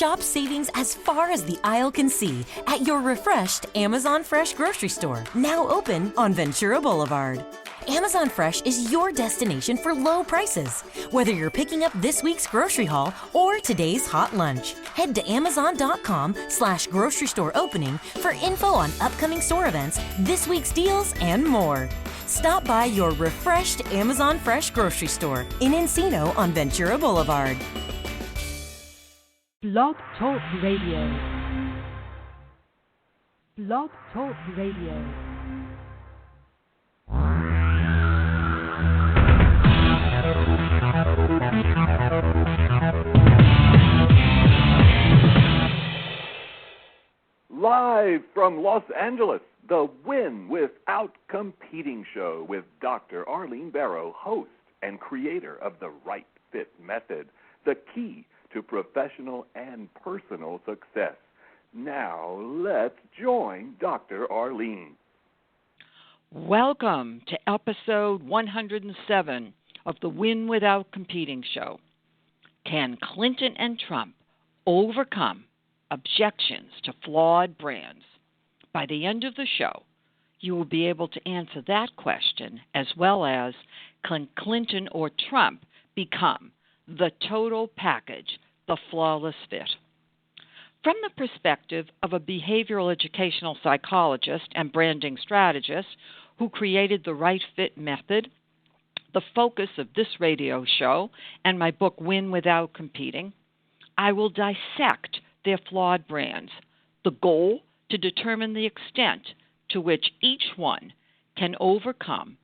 Shop savings as far as the aisle can see at your refreshed Amazon Fresh grocery store, now open on Ventura Boulevard. Amazon Fresh is your destination for low prices. Whether you're picking up this week's grocery haul or today's hot lunch, head to amazon.com/grocery store opening for info on upcoming store events, this week's deals, and more. Stop by your refreshed Amazon Fresh grocery store in Encino on Ventura Boulevard. Blog Talk Radio. Blog Talk Radio. Live from Los Angeles, the Win Without Competing show with Dr. Arlene Barrow, host and creator of the Right Fit Method, the key to professional and personal success. Now, let's join Dr. Arlene. Welcome to episode 107 of the Win Without Competing show. Can Clinton and Trump overcome objections to flawed brands? By the end of the show, you will be able to answer that question, as well as can Clinton or Trump become the total package, the flawless fit? From the perspective of a behavioral educational psychologist and branding strategist who created the Right Fit Method, the focus of this radio show, and my book, Win Without Competing, I will dissect their flawed brands, the goal to determine the extent to which each one can overcome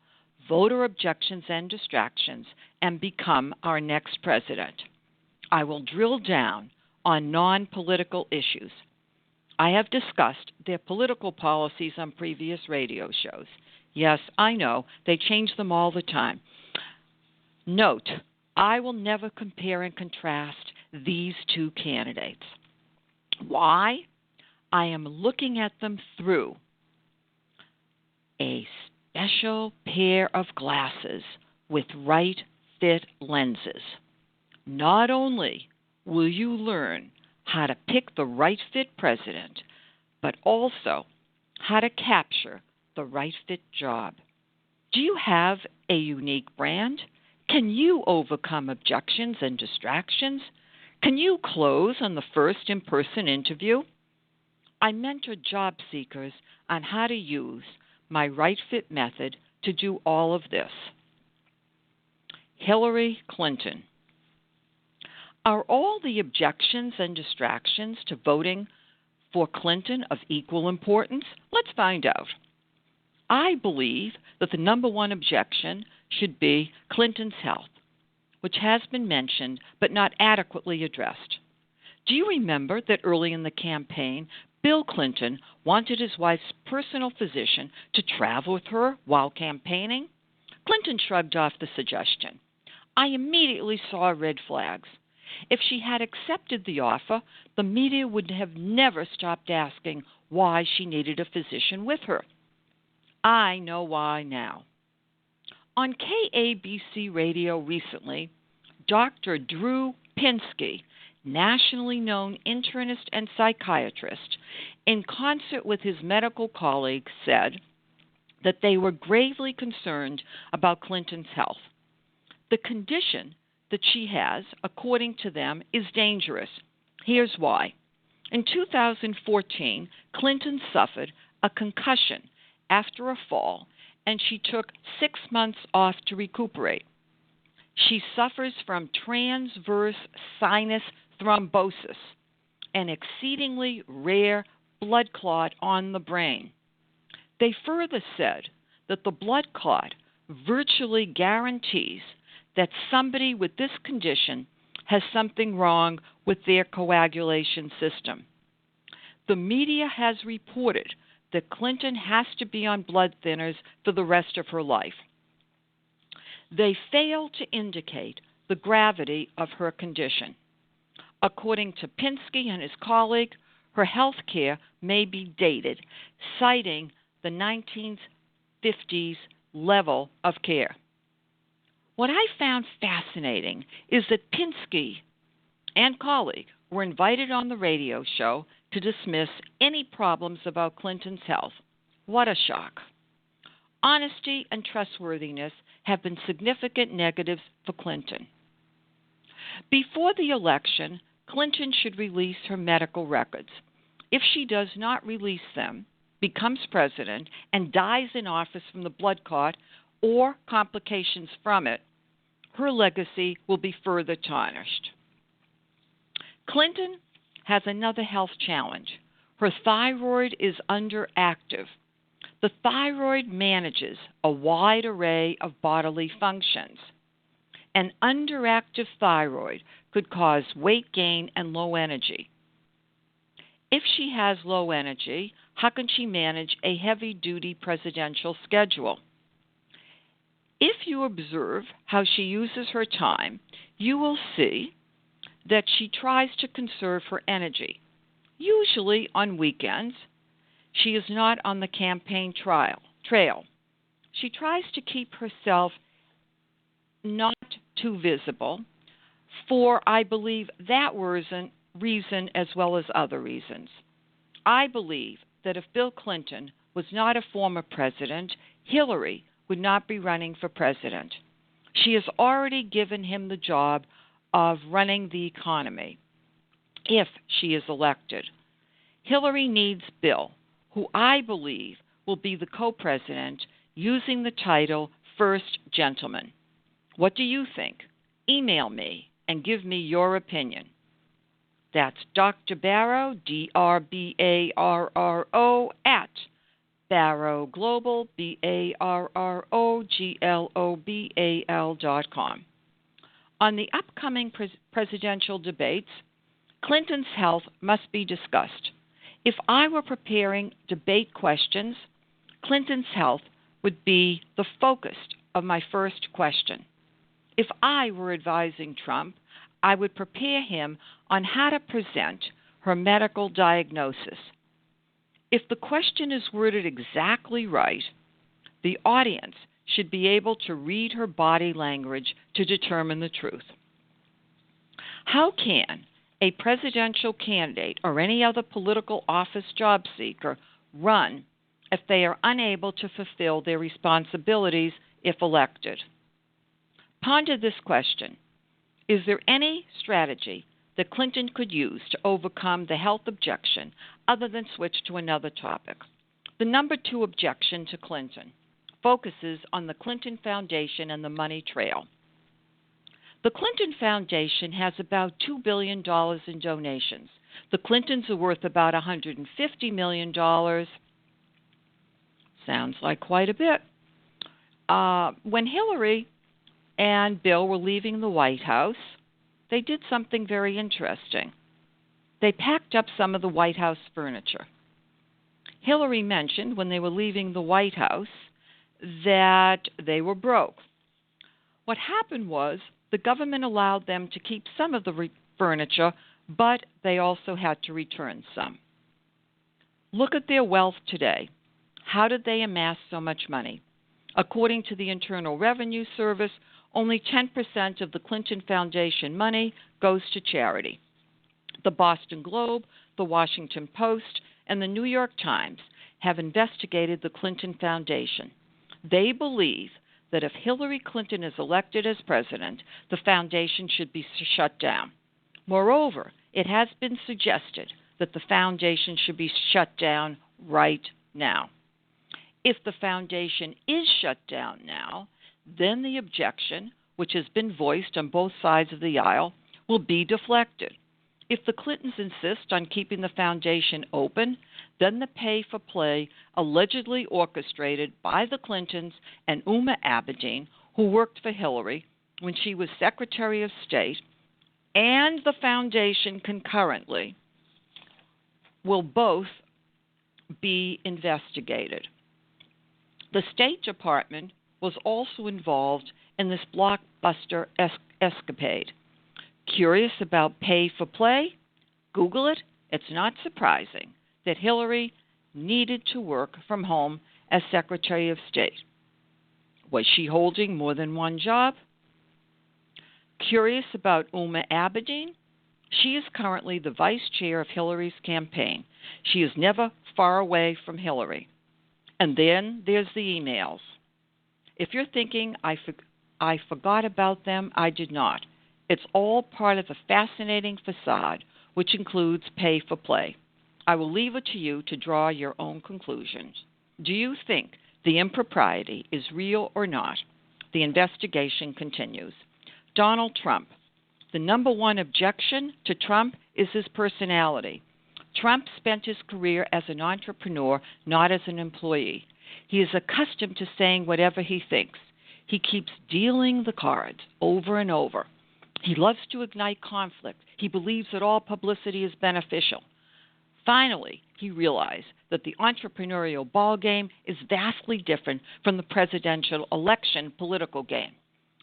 voter objections and distractions and become our next president. I will drill down on non-political issues. I have discussed their political policies on previous radio shows. Yes, I know, they change them all the time. Note, I will never compare and contrast these two candidates. Why? I am looking at them through a special pair of glasses with right fit lenses. Not only will you learn how to pick the right fit president, but also how to capture the right fit job. Do you have a unique brand? Can you overcome objections and distractions? Can you close on the first in-person interview? I mentor job seekers on how to use my Right Fit method to do all of this. Hillary Clinton. Are all the objections and distractions to voting for Clinton of equal importance? Let's find out. I believe that the number one objection should be Clinton's health, which has been mentioned but not adequately addressed. Do you remember that early in the campaign, Bill Clinton wanted his wife's personal physician to travel with her while campaigning? Clinton shrugged off the suggestion. I immediately saw red flags. If she had accepted the offer, the media would have never stopped asking why she needed a physician with her. I know why now. On KABC radio recently, Dr. Drew Pinsky, nationally known internist and psychiatrist, in concert with his medical colleagues, said that they were gravely concerned about Clinton's health. The condition that she has, according to them, is dangerous. Here's why. In 2014, Clinton suffered a concussion after a fall, and she took 6 months off to recuperate. She suffers from transverse sinus thrombosis, an exceedingly rare blood clot on the brain. They further said that the blood clot virtually guarantees that somebody with this condition has something wrong with their coagulation system. The media has reported that Clinton has to be on blood thinners for the rest of her life. They fail to indicate the gravity of her condition. According to Pinsky and his colleague, her health care may be dated, citing the 1950s level of care. What I found fascinating is that Pinsky and colleague were invited on the radio show to dismiss any problems about Clinton's health. What a shock. Honesty and trustworthiness have been significant negatives for Clinton. Before the election, Clinton should release her medical records. If she does not release them, becomes president, and dies in office from the blood clot or complications from it, her legacy will be further tarnished. Clinton has another health challenge. Her thyroid is underactive. The thyroid manages a wide array of bodily functions. An underactive thyroid could cause weight gain and low energy. If she has low energy, how can she manage a heavy-duty presidential schedule? If you observe how she uses her time, you will see that she tries to conserve her energy. Usually on weekends, she is not on the campaign trail. She tries to keep herself not too visible for, I believe, that reason as well as other reasons. I believe that if Bill Clinton was not a former president, Hillary would not be running for president. She has already given him the job of running the economy if she is elected. Hillary needs Bill, who I believe will be the co-president, using the title First Gentleman. What do you think? Email me and give me your opinion. That's Dr. Barrow, DRBARRO, at Barrow Global, BARROGLOBAL.com. On the upcoming presidential debates, Clinton's health must be discussed. If I were preparing debate questions, Clinton's health would be the focus of my first question. If I were advising Trump, I would prepare him on how to present her medical diagnosis. If the question is worded exactly right, the audience should be able to read her body language to determine the truth. How can a presidential candidate or any other political office job seeker run if they are unable to fulfill their responsibilities if elected? Ponder this question. Is there any strategy that Clinton could use to overcome the health objection other than switch to another topic? The number 2 objection to Clinton focuses on the Clinton Foundation and the money trail. The Clinton Foundation has about $2 billion in donations. The Clintons are worth about $150 million. Sounds like quite a bit. When Hillary and Bill were leaving the White House, they did something very interesting. They packed up some of the White House furniture. Hillary mentioned when they were leaving the White House that they were broke. What happened was the government allowed them to keep some of the furniture, but they also had to return some. Look at their wealth today. How did they amass so much money? According to the Internal Revenue Service, only 10% of the Clinton Foundation money goes to charity. The Boston Globe, the Washington Post, and the New York Times have investigated the Clinton Foundation. They believe that if Hillary Clinton is elected as president, the foundation should be shut down. Moreover, it has been suggested that the foundation should be shut down right now. If the foundation is shut down now, then the objection, which has been voiced on both sides of the aisle, will be deflected. If the Clintons insist on keeping the foundation open, then the pay-for-play allegedly orchestrated by the Clintons and Uma Abedin, who worked for Hillary when she was Secretary of State, and the foundation concurrently, will both be investigated. The State Department was also involved in this blockbuster escapade. Curious about pay-for-play? Google it. It's not surprising that Hillary needed to work from home as Secretary of State. Was she holding more than one job? Curious about Uma Abedin? She is currently the vice chair of Hillary's campaign. She is never far away from Hillary. And then there's the emails. If you're thinking, I forgot about them, I did not. It's all part of the fascinating facade, which includes pay for play. I will leave it to you to draw your own conclusions. Do you think the impropriety is real or not? The investigation continues. Donald Trump. The number one objection to Trump is his personality. Trump spent his career as an entrepreneur, not as an employee. He is accustomed to saying whatever he thinks. He keeps dealing the cards over and over. He loves to ignite conflict. He believes that all publicity is beneficial. Finally, he realized that the entrepreneurial ballgame is vastly different from the presidential election political game.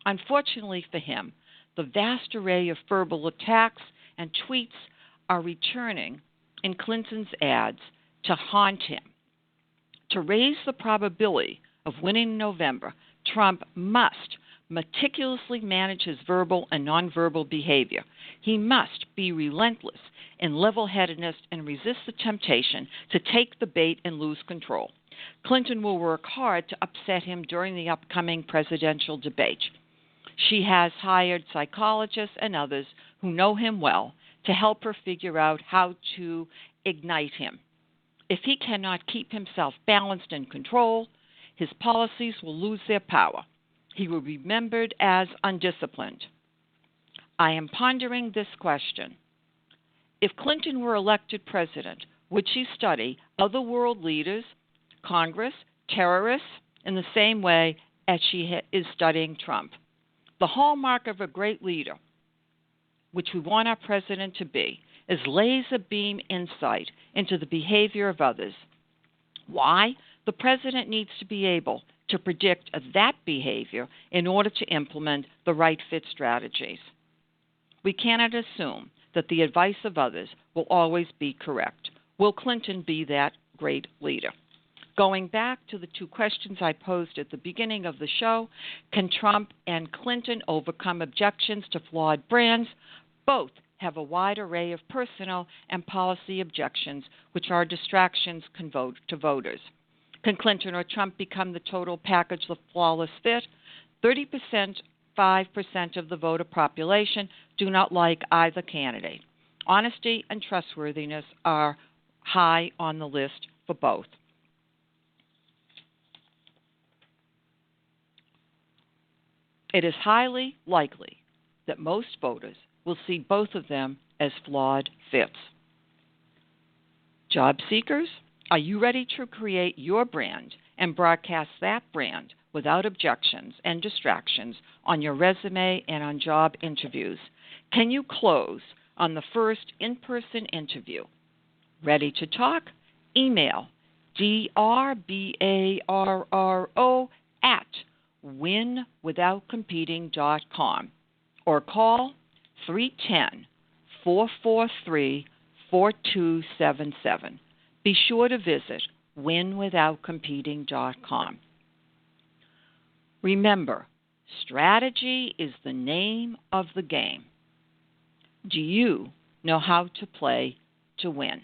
Unfortunately for him, the vast array of verbal attacks and tweets are returning in Clinton's ads to haunt him. To raise the probability of winning in November, Trump must meticulously manage his verbal and nonverbal behavior. He must be relentless in level-headedness and resist the temptation to take the bait and lose control. Clinton will work hard to upset him during the upcoming presidential debate. She has hired psychologists and others who know him well to help her figure out how to ignite him. If he cannot keep himself balanced and controlled, his policies will lose their power. He will be remembered as undisciplined. I am pondering this question. If Clinton were elected president, would she study other world leaders, Congress, terrorists, in the same way as she is studying Trump? The hallmark of a great leader, which we want our president to be, is laser beam insight into the behavior of others. Why? The president needs to be able to predict that behavior in order to implement the right fit strategies. We cannot assume that the advice of others will always be correct. Will Clinton be that great leader? Going back to the two questions I posed at the beginning of the show, can Trump and Clinton overcome objections to flawed brands? Both have a wide array of personal and policy objections, which are distractions to voters. Can Clinton or Trump become the total package, the flawless fit? 30%, 5% of the voter population do not like either candidate. Honesty and trustworthiness are high on the list for both. It is highly likely that most voters will see both of them as flawed fits. Job seekers, are you ready to create your brand and broadcast that brand without objections and distractions on your resume and on job interviews? Can you close on the first in-person interview? Ready to talk? Email drbaro@winwithoutcompeting.com or call 310-443-4277. Be sure to visit winwithoutcompeting.com. Remember, strategy is the name of the game. Do you know how to play to win?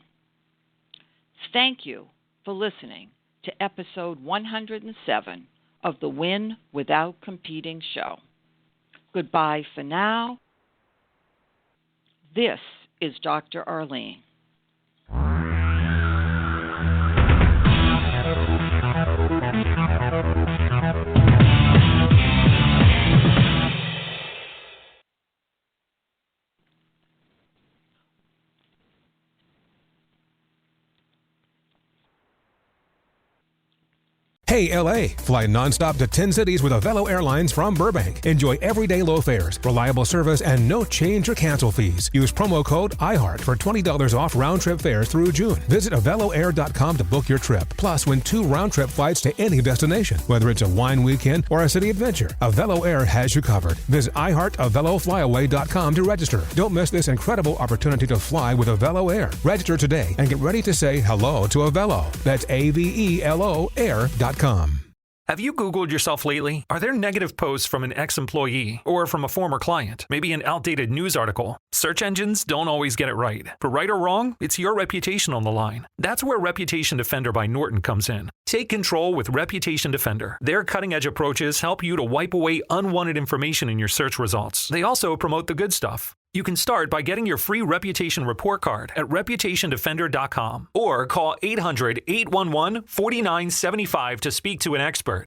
Thank you for listening to episode 107 of the Win Without Competing show. Goodbye for now. This is Dr. Arlene. Hey LA, fly nonstop to 10 cities with Avelo Airlines from Burbank. Enjoy everyday low fares, reliable service, and no change or cancel fees. Use promo code IHEART for $20 off round-trip fares through June. Visit AveloAir.com to book your trip. Plus, win 2 round-trip flights to any destination, whether it's a wine weekend or a city adventure. Avelo Air has you covered. Visit iHeartAveloFlyaway.com to register. Don't miss this incredible opportunity to fly with Avelo Air. Register today and get ready to say hello to Avelo. That's AVELO Air.com. Have you Googled yourself lately? Are there negative posts from an ex-employee or from a former client? Maybe an outdated news article? Search engines don't always get it right. But right or wrong, it's your reputation on the line. That's where Reputation Defender by Norton comes in. Take control with Reputation Defender. Their cutting-edge approaches help you to wipe away unwanted information in your search results. They also promote the good stuff. You can start by getting your free reputation report card at reputationdefender.com or call 800-811-4975 to speak to an expert.